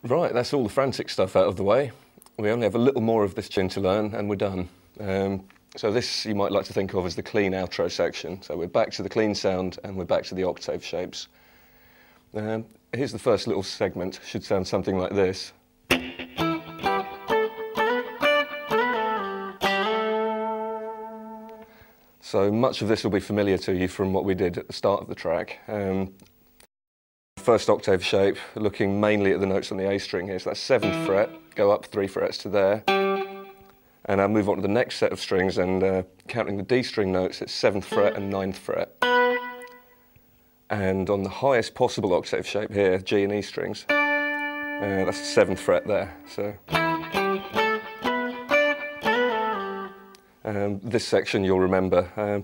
Right, that's all the frantic stuff out of the way. We only have a little more of this tune to learn and we're done. So this you might like to think of as the clean outro section. So we're back to the clean sound and we're back to the octave shapes. Here's the first little segment. Should sound something like this. So much of this will be familiar to you from what we did at the start of the track. First octave shape, looking mainly at the notes on the A string here. So that's 7th fret, go up 3 frets to there. And I'll move on to the next set of strings and counting the D string notes, it's 7th fret and 9th fret. And on the highest possible octave shape here, G and E strings, that's the 7th fret there. So this section you'll remember.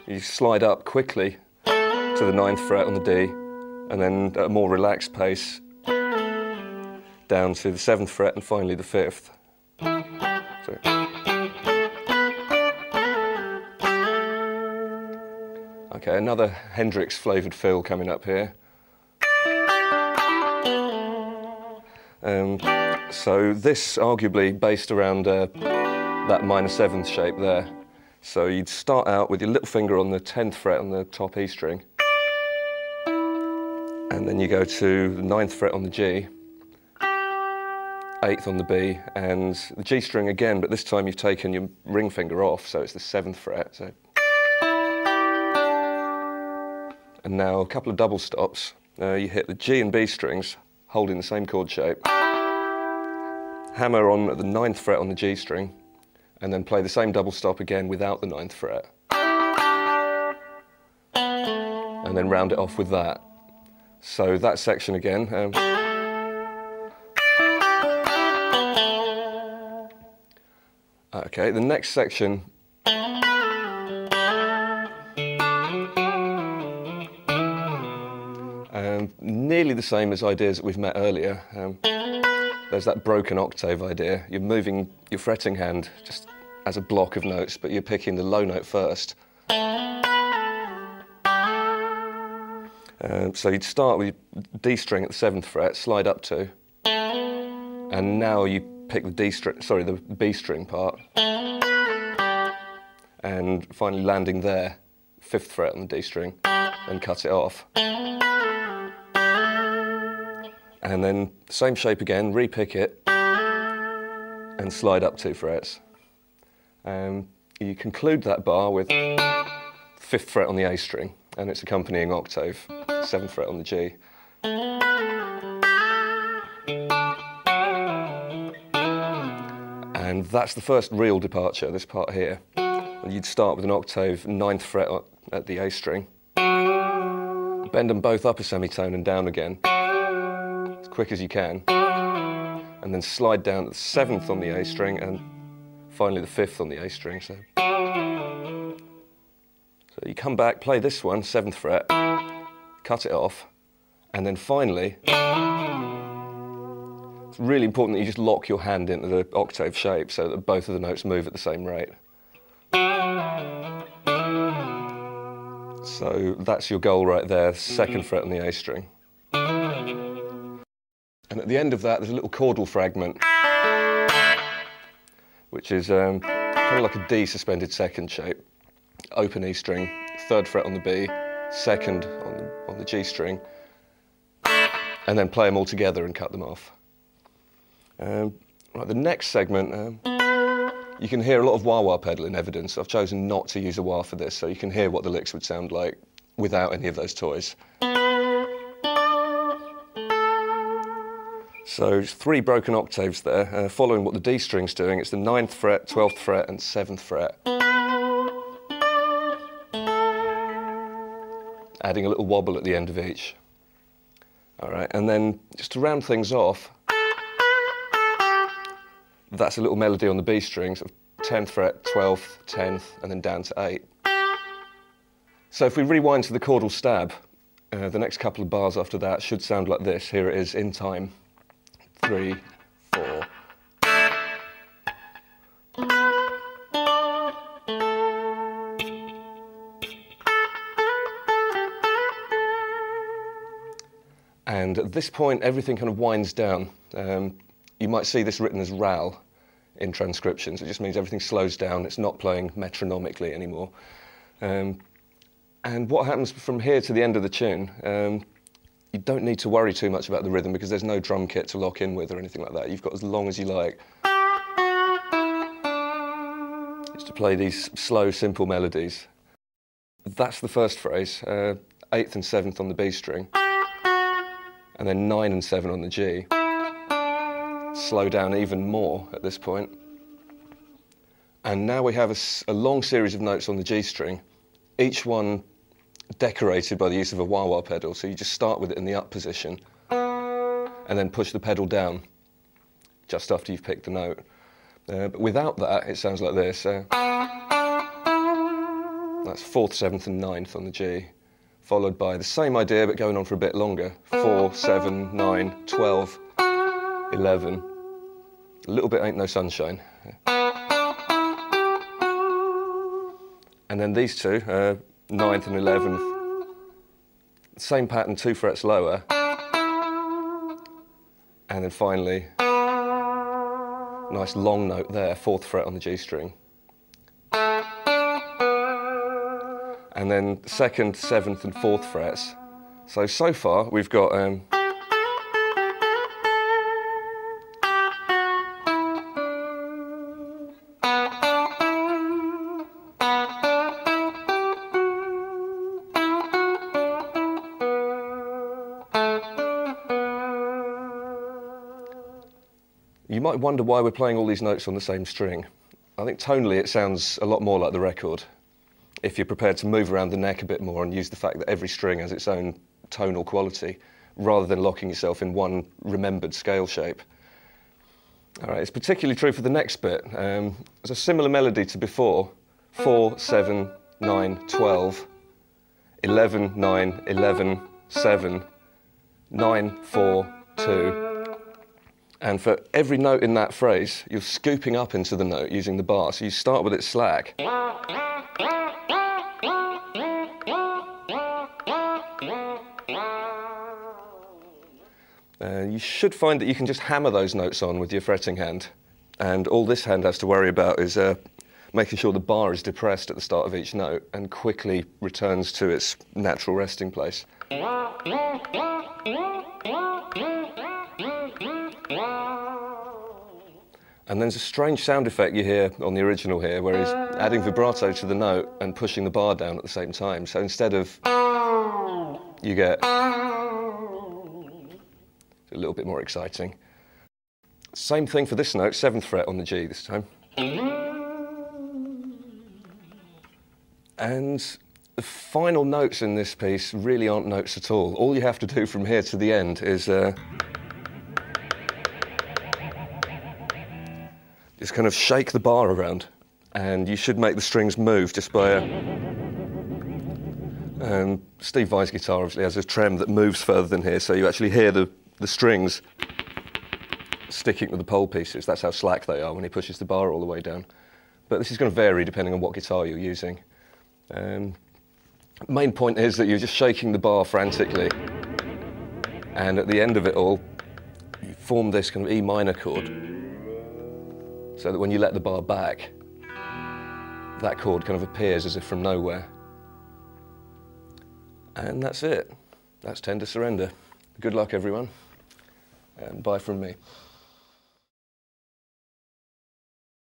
You slide up quickly to the 9th fret on the D, and then at a more relaxed pace down to the 7th fret and finally the 5th. So. Okay, another Hendrix flavoured fill coming up here. So this arguably based around that minor 7th shape there. So you'd start out with your little finger on the 10th fret on the top E string, and then you go to the 9th fret on the G, 8th on the B, and the G string again, but this time you've taken your ring finger off, so it's the 7th fret. So. And now a couple of double stops. You hit the G and B strings, holding the same chord shape, hammer on at the 9th fret on the G string, and then play the same double stop again without the 9th fret. And then round it off with that. So that section again. Okay, the next section nearly the same as ideas that we've met earlier. There's that broken octave idea. You're moving your fretting hand just as a block of notes, but you're picking the low note first. So you'd start with D string at the 7th fret, slide up to, and now you pick the the B string part, and finally landing there, 5th fret on the D string, and cut it off. And then same shape again, re-pick it, and slide up 2 frets. You conclude that bar with 5th fret on the A string, and its accompanying octave, 7th fret on the G. And that's the first real departure, this part here. You'd start with an octave 9th fret at the A string, bend them both up a semitone and down again, as quick as you can, and then slide down to the 7th on the A string and finally the 5th on the A string. So you come back, play this one, 7th fret, cut it off, and then finally, it's really important that you just lock your hand into the octave shape so that both of the notes move at the same rate. So that's your goal right there, 2nd fret on the A string. And at the end of that, there's a little chordal fragment, which is kind of like a D suspended 2nd shape. Open E string, 3rd fret on the B, 2nd on the G string, and then play them all together and cut them off. Right, the next segment, you can hear a lot of wah-wah pedal in evidence. I've chosen not to use a wah for this, so you can hear what the licks would sound like without any of those toys. So 3 broken octaves there, following what the D string's doing. It's the 9th fret, 12th fret, and 7th fret. Adding a little wobble at the end of each. All right, and then just to round things off, that's a little melody on the B strings of 10th fret, 12th, 10th, and then down to 8. So if we rewind to the chordal stab, the next couple of bars after that should sound like this. Here it is in time. 3, 4. And at this point, everything kind of winds down. You might see this written as RAL in transcriptions. It just means everything slows down. It's not playing metronomically anymore. And what happens from here to the end of the tune, you don't need to worry too much about the rhythm because there's no drum kit to lock in with or anything like that. You've got as long as you like. It's to play these slow, simple melodies. That's the first phrase, 8th and 7th on the B string, and then 9 and 7 on the G. Slow down even more at this point. And now we have a long series of notes on the G string, each one decorated by the use of a wah-wah pedal. So you just start with it in the up position and then push the pedal down just after you've picked the note. But without that, it sounds like this. That's 4th, 7th and 9th on the G, followed by the same idea but going on for a bit longer. 4, 7, 9, 12, 11. A little bit Ain't No Sunshine. And then these two, 9th and 11th, same pattern, 2 frets lower. And then finally, nice long note there, 4th fret on the G string. And then 2nd, 7th and 4th frets. So far we've got you might wonder why we're playing all these notes on the same string. I think tonally it sounds a lot more like the record, if you're prepared to move around the neck a bit more and use the fact that every string has its own tonal quality, rather than locking yourself in one remembered scale shape. All right, it's particularly true for the next bit. It's a similar melody to before, 4, 7, 9, 12, 11, 9, 11, 7, 9, 4, 2. And for every note in that phrase, you're scooping up into the note using the bar. So you start with it slack. You should find that you can just hammer those notes on with your fretting hand. And all this hand has to worry about is making sure the bar is depressed at the start of each note and quickly returns to its natural resting place. And there's a strange sound effect you hear on the original here, where he's adding vibrato to the note and pushing the bar down at the same time. So instead of, you get a little bit more exciting. Same thing for this note, 7th fret on the G this time. And the final notes in this piece really aren't notes at all. All you have to do from here to the end is just kind of shake the bar around, and you should make the strings move just by Steve Vai's guitar obviously has a trem that moves further than here, so you actually hear the strings sticking to the pole pieces. That's how slack they are when he pushes the bar all the way down. But this is going to vary depending on what guitar you're using. Main point is that you're just shaking the bar frantically, and at the end of it all, you form this kind of E minor chord, so that when you let the bar back, that chord kind of appears as if from nowhere. And that's it. That's Tender Surrender. Good luck, everyone, and bye from me.